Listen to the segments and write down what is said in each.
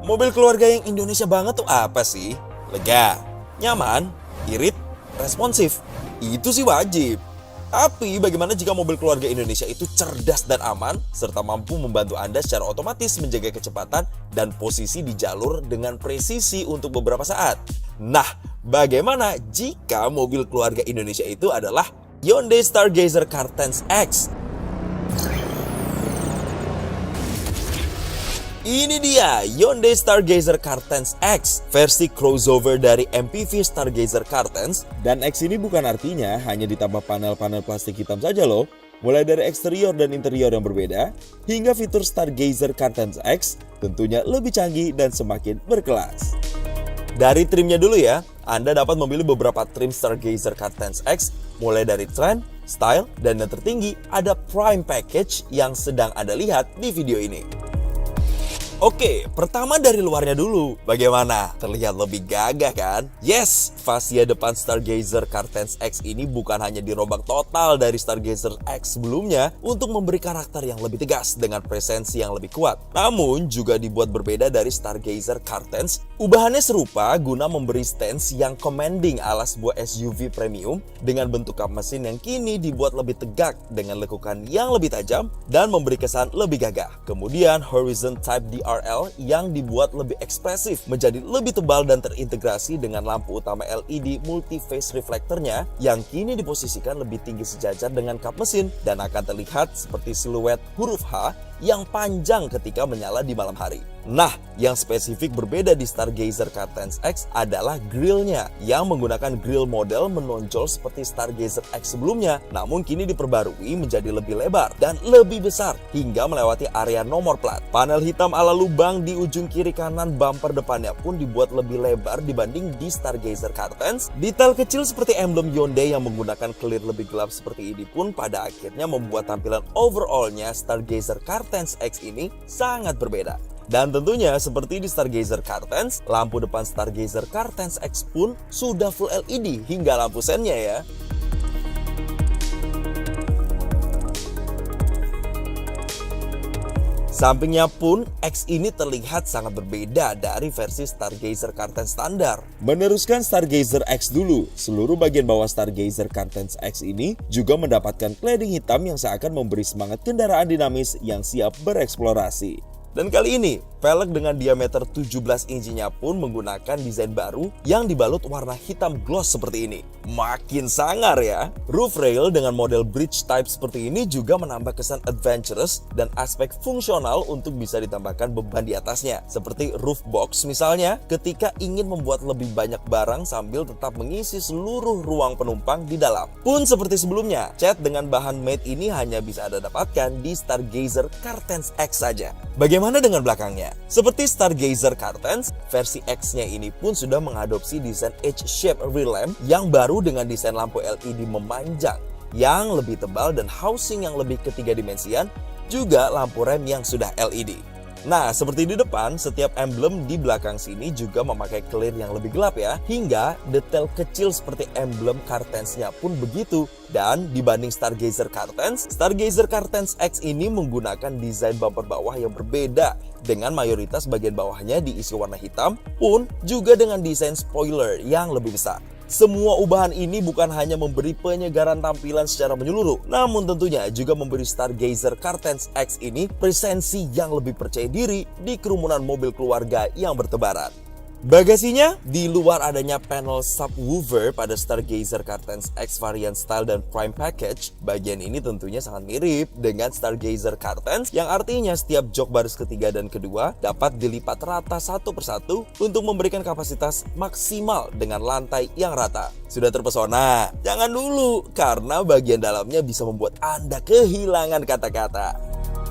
Mobil keluarga yang Indonesia banget tuh apa sih? Lega, nyaman, irit, responsif. Itu sih wajib. Tapi bagaimana jika mobil keluarga Indonesia itu cerdas dan aman, serta mampu membantu Anda secara otomatis menjaga kecepatan dan posisi di jalur dengan presisi untuk beberapa saat? Nah, bagaimana jika mobil keluarga Indonesia itu adalah Hyundai Stargazer Car10 X? Ini dia Hyundai Stargazer Car10 X, versi crossover dari MPV Stargazer Car10. Dan X ini bukan artinya hanya ditambah panel-panel plastik hitam saja loh. Mulai dari eksterior dan interior yang berbeda, hingga fitur Stargazer Car10 X tentunya lebih canggih dan semakin berkelas. Dari trimnya dulu ya, Anda dapat memilih beberapa trim Stargazer Car10 X, mulai dari trend, style, dan yang tertinggi ada Prime Package yang sedang Anda lihat di video ini. Oke, pertama dari luarnya dulu. Bagaimana? Terlihat lebih gagah kan? Yes, fascia depan Stargazer Car10 X ini bukan hanya dirombak total dari Stargazer X sebelumnya untuk memberi karakter yang lebih tegas dengan presensi yang lebih kuat. Namun juga dibuat berbeda dari Stargazer Car10. Ubahannya serupa guna memberi stance yang commanding ala sebuah SUV premium dengan bentuk kap mesin yang kini dibuat lebih tegak dengan lekukan yang lebih tajam dan memberi kesan lebih gagah. Kemudian Horizon Type DRL yang dibuat lebih ekspresif menjadi lebih tebal dan terintegrasi dengan lampu utama LED multi-phase reflektornya yang kini diposisikan lebih tinggi sejajar dengan kap mesin dan akan terlihat seperti siluet huruf H yang panjang ketika menyala di malam hari. Nah, yang spesifik berbeda di Stargazer Car10 X adalah grillnya yang menggunakan grill model menonjol seperti Stargazer X sebelumnya, namun kini diperbarui menjadi lebih lebar dan lebih besar hingga melewati area nomor plat. Panel hitam ala lubang di ujung kiri kanan bumper depannya pun dibuat lebih lebar dibanding di Stargazer Car10. Detail kecil seperti emblem Hyundai yang menggunakan clear lebih gelap seperti ini pun pada akhirnya membuat tampilan overallnya Stargazer Car10 X ini sangat berbeda. Dan tentunya seperti di Stargazer Car10, lampu depan Stargazer Car10 X pun sudah full LED hingga lampu sennya ya. Sampingnya pun, X ini terlihat sangat berbeda dari versi Stargazer Car10 standar. Meneruskan Stargazer X dulu, seluruh bagian bawah Stargazer Car10 X ini juga mendapatkan cladding hitam yang seakan memberi semangat kendaraan dinamis yang siap bereksplorasi. Dan kali ini, velg dengan diameter 17 inchinya pun menggunakan desain baru yang dibalut warna hitam gloss seperti ini. Makin sangar ya. Roof rail dengan model bridge type seperti ini juga menambah kesan adventurous dan aspek fungsional untuk bisa ditambahkan beban di atasnya. Seperti roof box misalnya, ketika ingin membuat lebih banyak barang sambil tetap mengisi seluruh ruang penumpang di dalam. Pun seperti sebelumnya, cat dengan bahan matte ini hanya bisa Anda dapatkan di Stargazer Car10 X saja. Bagaimana dengan belakangnya? Seperti Stargazer Car10, versi X-nya ini pun sudah mengadopsi desain H-shape rear lamp yang baru dengan desain lampu LED memanjang yang lebih tebal dan housing yang lebih ketiga dimensian, juga lampu rem yang sudah LED. Nah, seperti di depan, setiap emblem di belakang sini juga memakai clear yang lebih gelap ya. Hingga detail kecil seperti emblem Car10-nya pun begitu. Dan dibanding Stargazer Car10, Stargazer Car10 X ini menggunakan desain bumper bawah yang berbeda. Dengan mayoritas bagian bawahnya diisi warna hitam, pun juga dengan desain spoiler yang lebih besar. Semua ubahan ini bukan hanya memberi penyegaran tampilan secara menyeluruh, namun tentunya juga memberi Stargazer Car10 X ini presensi yang lebih percaya diri di kerumunan mobil keluarga yang bertebaran. Bagasinya, di luar adanya panel subwoofer pada Stargazer Car10 X varian Style dan Prime Package, bagian ini tentunya sangat mirip dengan Stargazer Car10 yang artinya setiap jok baris ketiga dan kedua dapat dilipat rata satu persatu untuk memberikan kapasitas maksimal dengan lantai yang rata. Sudah terpesona? Jangan dulu, karena bagian dalamnya bisa membuat Anda kehilangan kata-kata.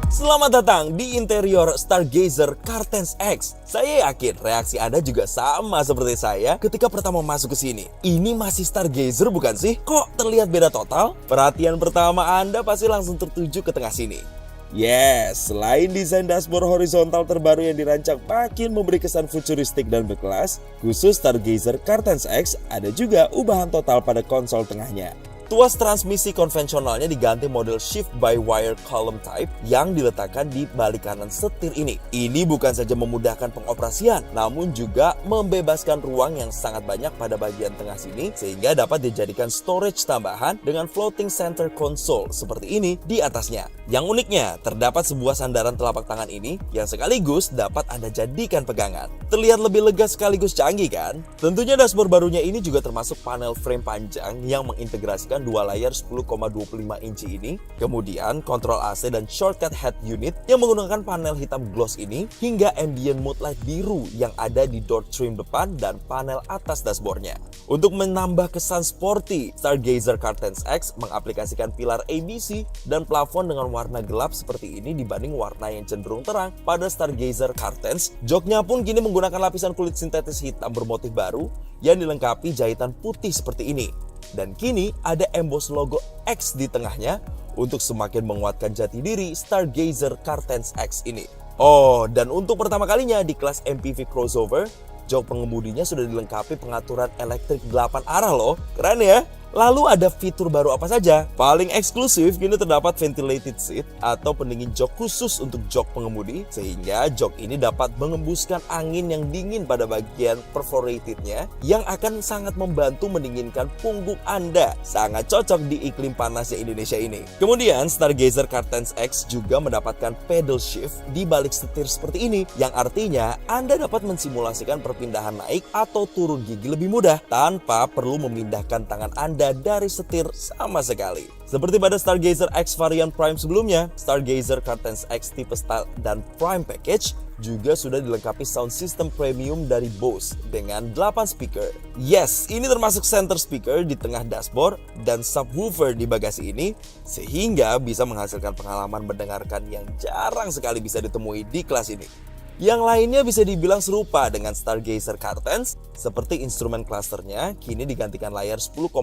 Selamat datang di interior Stargazer Car10 X. Saya yakin reaksi Anda juga sama seperti saya ketika pertama masuk ke sini. Ini masih Stargazer bukan sih? Kok terlihat beda total? Perhatian pertama Anda pasti langsung tertuju ke tengah sini. Yes, selain desain dashboard horizontal terbaru yang dirancang makin memberi kesan futuristik dan berkelas, khusus Stargazer Car10 X ada juga ubahan total pada konsol tengahnya. Tuas transmisi konvensionalnya diganti model shift-by-wire column type yang diletakkan di balik kanan setir ini. Ini bukan saja memudahkan pengoperasian, namun juga membebaskan ruang yang sangat banyak pada bagian tengah sini sehingga dapat dijadikan storage tambahan dengan floating center console seperti ini di atasnya. Yang uniknya, terdapat sebuah sandaran telapak tangan ini yang sekaligus dapat Anda jadikan pegangan. Terlihat lebih lega sekaligus canggih kan? Tentunya dashboard barunya ini juga termasuk panel frame panjang yang mengintegrasikan dua layar 10,25 inci ini, kemudian kontrol AC dan shortcut head unit yang menggunakan panel hitam gloss ini, hingga ambient mood light biru yang ada di door trim depan dan panel atas dashboardnya. Untuk menambah kesan sporty, Stargazer Cartens X mengaplikasikan pilar ABC dan plafon dengan warna gelap seperti ini dibanding warna yang cenderung terang pada Stargazer Cartens. Joknya pun kini menggunakan lapisan kulit sintetis hitam bermotif baru yang dilengkapi jahitan putih seperti ini. Dan kini ada emboss logo X di tengahnya untuk semakin menguatkan jati diri Stargazer Cartens X ini. Oh, dan untuk pertama kalinya di kelas MPV crossover, jok pengemudinya sudah dilengkapi pengaturan elektrik 8 arah loh. Keren ya? Lalu ada fitur baru apa saja? Paling eksklusif kini terdapat ventilated seat atau pendingin jok khusus untuk jok pengemudi, sehingga jok ini dapat mengembuskan angin yang dingin pada bagian perforatednya yang akan sangat membantu mendinginkan punggung Anda. Sangat cocok di iklim panasnya Indonesia ini. Kemudian Stargazer Cartens X juga mendapatkan pedal shift di balik setir seperti ini, yang artinya Anda dapat mensimulasikan perpindahan naik atau turun gigi lebih mudah tanpa perlu memindahkan tangan Anda dari setir sama sekali. Seperti pada Stargazer X varian Prime sebelumnya, Stargazer Cartens X tipe Style dan Prime Package juga sudah dilengkapi sound system premium dari Bose dengan 8 speaker. Yes, ini termasuk center speaker di tengah dashboard dan subwoofer di bagasi ini, sehingga bisa menghasilkan pengalaman mendengarkan yang jarang sekali bisa ditemui di kelas ini. Yang lainnya bisa dibilang serupa dengan Stargazer Cartens, seperti instrumen clusternya kini digantikan layar 10,25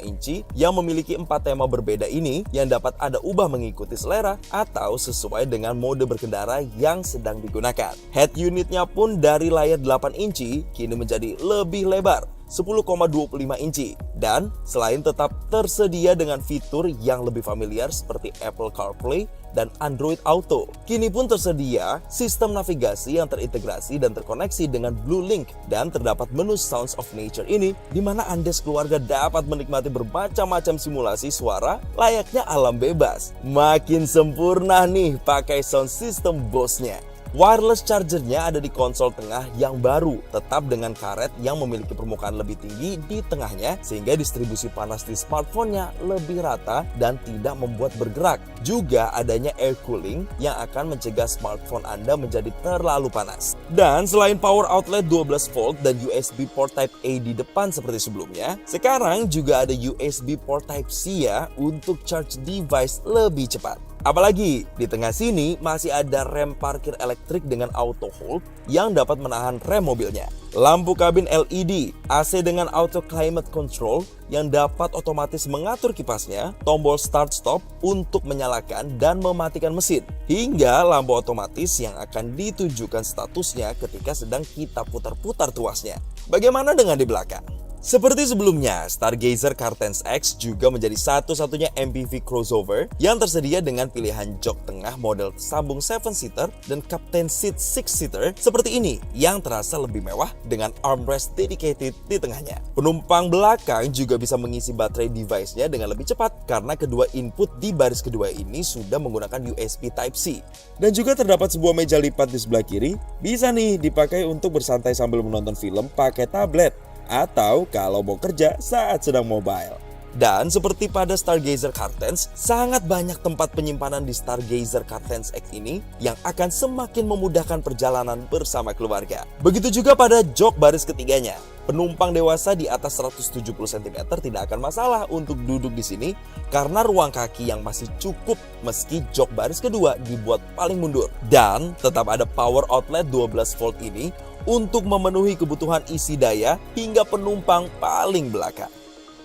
inci yang memiliki 4 tema berbeda ini yang dapat Anda ubah mengikuti selera atau sesuai dengan mode berkendara yang sedang digunakan. Head unitnya pun dari layar 8 inci kini menjadi lebih lebar, 10,25 inci. Dan selain tetap tersedia dengan fitur yang lebih familiar seperti Apple CarPlay dan Android Auto, kini pun tersedia sistem navigasi yang terintegrasi dan terkoneksi dengan Blue Link, dan terdapat menu Sounds of Nature ini di mana Anda sekeluarga dapat menikmati bermacam-macam simulasi suara layaknya alam bebas. Makin sempurna nih pakai sound system Bose-nya. Wireless chargernya ada di konsol tengah yang baru, tetap dengan karet yang memiliki permukaan lebih tinggi di tengahnya sehingga distribusi panas di smartphone-nya lebih rata dan tidak membuat bergerak. Juga adanya air cooling yang akan mencegah smartphone Anda menjadi terlalu panas. Dan selain power outlet 12 volt dan USB port Type A di depan seperti sebelumnya, sekarang juga ada USB port Type C ya untuk charge device lebih cepat. Apalagi di tengah sini masih ada rem parkir elektrik dengan auto hold yang dapat menahan rem mobilnya. Lampu kabin LED, AC dengan auto climate control yang dapat otomatis mengatur kipasnya, tombol start stop untuk menyalakan dan mematikan mesin, hingga lampu otomatis yang akan ditunjukkan statusnya ketika sedang kita putar-putar tuasnya. Bagaimana dengan di belakang? Seperti sebelumnya, Stargazer Cartens X juga menjadi satu-satunya MPV crossover yang tersedia dengan pilihan jok tengah model sambung 7-seater dan captain seat 6-seater seperti ini yang terasa lebih mewah dengan armrest dedicated di tengahnya. Penumpang belakang juga bisa mengisi baterai device-nya dengan lebih cepat karena kedua input di baris kedua ini sudah menggunakan USB Type-C. Dan juga terdapat sebuah meja lipat di sebelah kiri, bisa nih dipakai untuk bersantai sambil menonton film pakai tablet, atau kalau mau kerja saat sedang mobile. Dan seperti pada Stargazer Cartens, sangat banyak tempat penyimpanan di Stargazer Cartens X ini yang akan semakin memudahkan perjalanan bersama keluarga. Begitu juga pada jok baris ketiganya. Penumpang dewasa di atas 170 cm tidak akan masalah untuk duduk di sini karena ruang kaki yang masih cukup meski jok baris kedua dibuat paling mundur. Dan tetap ada power outlet 12 volt ini untuk memenuhi kebutuhan isi daya hingga penumpang paling belakang.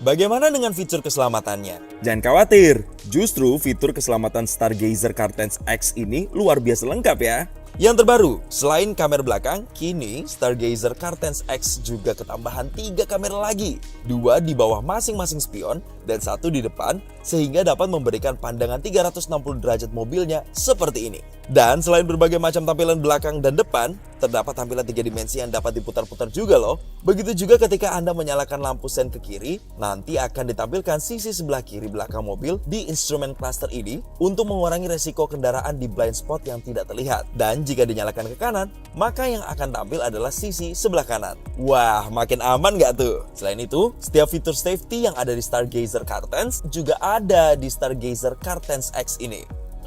Bagaimana dengan fitur keselamatannya? Jangan khawatir, justru fitur keselamatan Stargazer Cartens X ini luar biasa lengkap ya. Yang terbaru, selain kamera belakang, kini Stargazer Cartens X juga ketambahan 3 kamera lagi. 2 di bawah masing-masing spion dan 1 di depan, sehingga dapat memberikan pandangan 360 derajat mobilnya seperti ini. Dan selain berbagai macam tampilan belakang dan depan, terdapat tampilan 3 dimensi yang dapat diputar-putar juga loh. Begitu juga ketika Anda menyalakan lampu sen ke kiri, nanti akan ditampilkan sisi sebelah kiri belakang mobil di instrumen cluster ini untuk mengurangi resiko kendaraan di blind spot yang tidak terlihat. Dan jika dinyalakan ke kanan, maka yang akan tampil adalah sisi sebelah kanan. Wah, makin aman nggak tuh? Selain itu, setiap fitur safety yang ada di Stargazer Cartens juga ada di Stargazer Cartens X ini.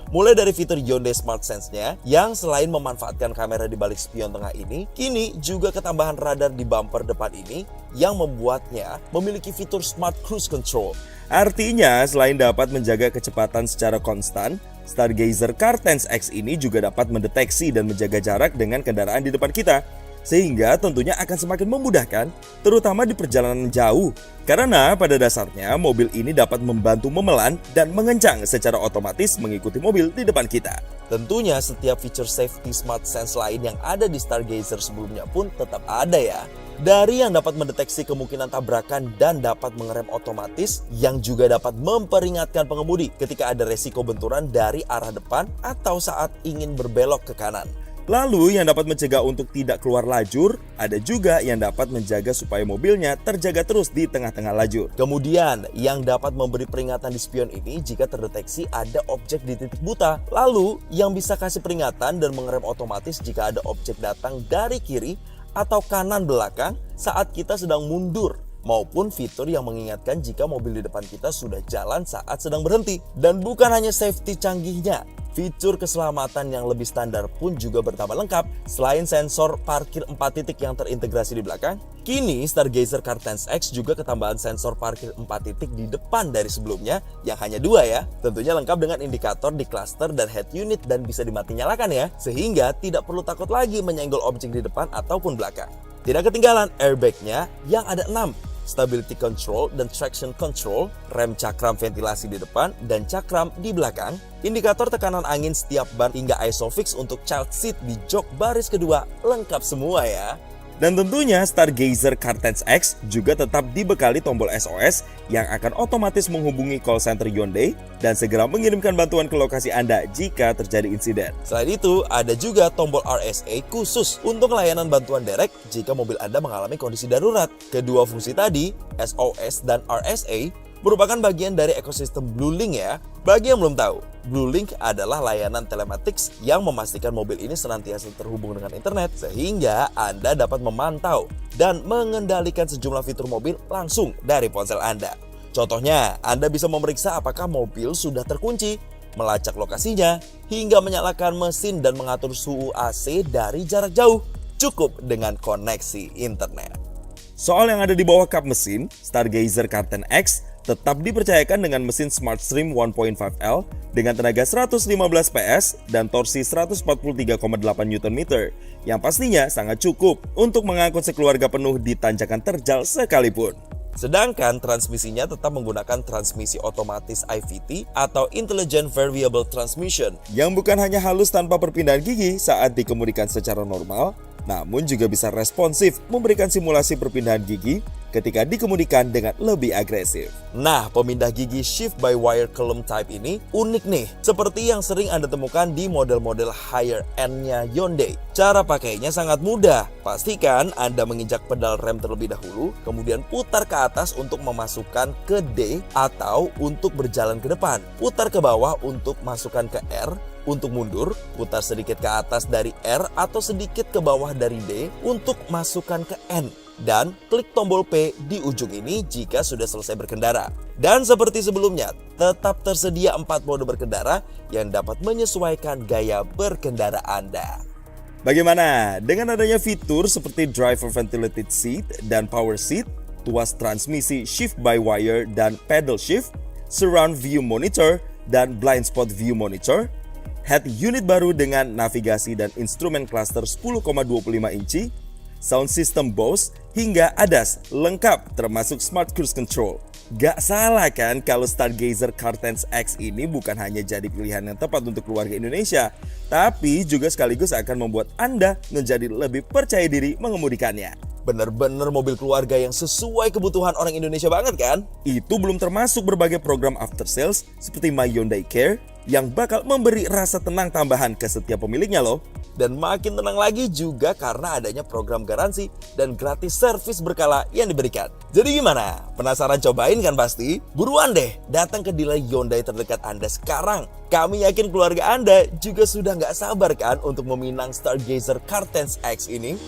Mulai dari fitur Hyundai Smart Sense-nya yang selain memanfaatkan kamera di balik spion tengah ini, kini juga ketambahan radar di bumper depan ini yang membuatnya memiliki fitur Smart Cruise Control. Artinya, selain dapat menjaga kecepatan secara konstan, Stargazer Cartens X ini juga dapat mendeteksi dan menjaga jarak dengan kendaraan di depan kita. Sehingga tentunya akan semakin memudahkan, terutama di perjalanan jauh. Karena pada dasarnya mobil ini dapat membantu memelan dan mengencang secara otomatis mengikuti mobil di depan kita. Tentunya setiap fitur safety Smart Sense lain yang ada di Stargazer sebelumnya pun tetap ada ya. Dari yang dapat mendeteksi kemungkinan tabrakan dan dapat mengerem otomatis, yang juga dapat memperingatkan pengemudi ketika ada resiko benturan dari arah depan atau saat ingin berbelok ke kanan. Lalu yang dapat mencegah untuk tidak keluar lajur, ada juga yang dapat menjaga supaya mobilnya terjaga terus di tengah-tengah lajur. Kemudian yang dapat memberi peringatan di spion ini jika terdeteksi ada objek di titik buta. Lalu yang bisa kasih peringatan dan mengerem otomatis jika ada objek datang dari kiri atau kanan belakang saat kita sedang mundur. Maupun fitur yang mengingatkan jika mobil di depan kita sudah jalan saat sedang berhenti. Dan bukan hanya safety canggihnya, fitur keselamatan yang lebih standar pun juga bertambah lengkap. Selain sensor parkir 4 titik yang terintegrasi di belakang, kini Stargazer Cartens X juga ketambahan sensor parkir 4 titik di depan dari sebelumnya yang hanya 2 ya. Tentunya lengkap dengan indikator di cluster dan head unit dan bisa dimati nyalakan ya. Sehingga tidak perlu takut lagi menyenggol objek di depan ataupun belakang. Tidak ketinggalan airbag-nya yang ada 6. Stability control dan traction control, rem cakram ventilasi di depan dan cakram di belakang, indikator tekanan angin setiap ban hingga ISOFIX untuk child seat di jok baris kedua, lengkap semua ya. Dan tentunya Stargazer Cartens X juga tetap dibekali tombol SOS yang akan otomatis menghubungi call center Hyundai dan segera mengirimkan bantuan ke lokasi Anda jika terjadi insiden. Selain itu, ada juga tombol RSA khusus untuk layanan bantuan derek jika mobil Anda mengalami kondisi darurat. Kedua fungsi tadi, SOS dan RSA, merupakan bagian dari ekosistem BlueLink ya. Bagi yang belum tahu, BlueLink adalah layanan telematics yang memastikan mobil ini senantiasa terhubung dengan internet sehingga Anda dapat memantau dan mengendalikan sejumlah fitur mobil langsung dari ponsel Anda. Contohnya, Anda bisa memeriksa apakah mobil sudah terkunci, melacak lokasinya, hingga menyalakan mesin dan mengatur suhu AC dari jarak jauh, cukup dengan koneksi internet. Soal yang ada di bawah kap mesin, Stargazer Cartens X tetap dipercayakan dengan mesin SmartStream 1.5L dengan tenaga 115 PS dan torsi 143,8 Nm yang pastinya sangat cukup untuk mengangkut sekeluarga penuh di tanjakan terjal sekalipun. Sedangkan transmisinya tetap menggunakan transmisi otomatis IVT atau Intelligent Variable Transmission yang bukan hanya halus tanpa perpindahan gigi saat dikemudikan secara normal, namun juga bisa responsif memberikan simulasi perpindahan gigi ketika dikemudikan dengan lebih agresif. Nah, pemindah gigi shift by wire column type ini unik nih, seperti yang sering Anda temukan di model-model higher end-nya Hyundai. Cara pakainya sangat mudah. Pastikan Anda menginjak pedal rem terlebih dahulu, kemudian putar ke atas untuk memasukkan ke D atau untuk berjalan ke depan. Putar ke bawah untuk masukkan ke R. Untuk mundur, putar sedikit ke atas dari R atau sedikit ke bawah dari D untuk masukkan ke N. Dan klik tombol P di ujung ini jika sudah selesai berkendara. Dan seperti sebelumnya, tetap tersedia 4 mode berkendara yang dapat menyesuaikan gaya berkendara Anda. Bagaimana dengan adanya fitur seperti driver ventilated seat dan power seat, tuas transmisi shift by wire dan pedal shift, surround view monitor dan blind spot view monitor, head unit baru dengan navigasi dan instrumen cluster 10,25 inci, sound system Bose, hingga ADAS lengkap termasuk Smart Cruise Control. Gak salah kan kalau Stargazer Car10 X ini bukan hanya jadi pilihan yang tepat untuk keluarga Indonesia, tapi juga sekaligus akan membuat Anda menjadi lebih percaya diri mengemudikannya. Bener-bener mobil keluarga yang sesuai kebutuhan orang Indonesia banget kan? Itu belum termasuk berbagai program after sales seperti My Hyundai Care yang bakal memberi rasa tenang tambahan ke setiap pemiliknya loh. Dan makin tenang lagi juga karena adanya program garansi dan gratis servis berkala yang diberikan. Jadi gimana? Penasaran cobain kan pasti? Buruan deh datang ke dealer Hyundai terdekat Anda sekarang. Kami yakin keluarga Anda juga sudah nggak sabar kan untuk meminang Stargazer Car10 X ini?